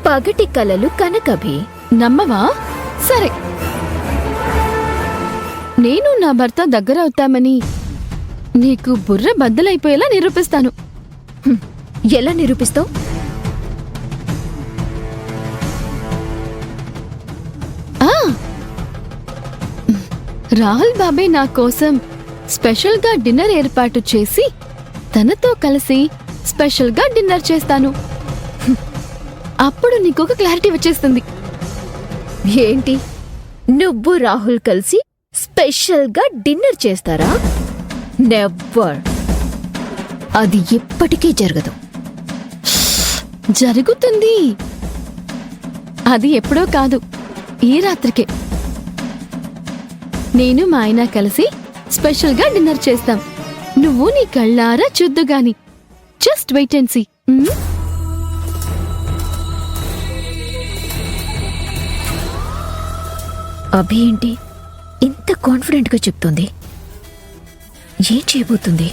పగటి కలలు కనకభి. నమ్మవా? సరే, నేను నా భర్త దగ్గరవుతామని నీకు బుర్ర బద్దలైపోయేలా నిరూపిస్తాను. ఎలా నిరూపిస్తావు? రాహుల్ బాబాయ్ నా కోసం స్పెషల్గా డిన్నర్ ఏర్పాటు చేసి తనతో కలిసి స్పెషల్గా డిన్నర్ చేస్తాను. అప్పుడు నీకొక క్లారిటీ వచ్చేస్తుంది. ఏంటి, నువ్వు రాహుల్ కలిసి స్పెషల్గా డిన్నర్ చేస్తారా? నెవర్. అది ఎప్పటికీ జరగదు. జరుగుతుంది. అది ఎప్పుడో కాదు, ఈ రాత్రికే. నేను మా ఆయన కలిసి స్పెషల్గా డిన్నర్ చేస్తాం. నువ్వు నీ కళ్ళారా చూద్దుగాని. Just wait and see. Abhi ఏంటి ఇంత కాన్ఫిడెంట్గా చెప్తోంది? ఏం చేయబోతుంది?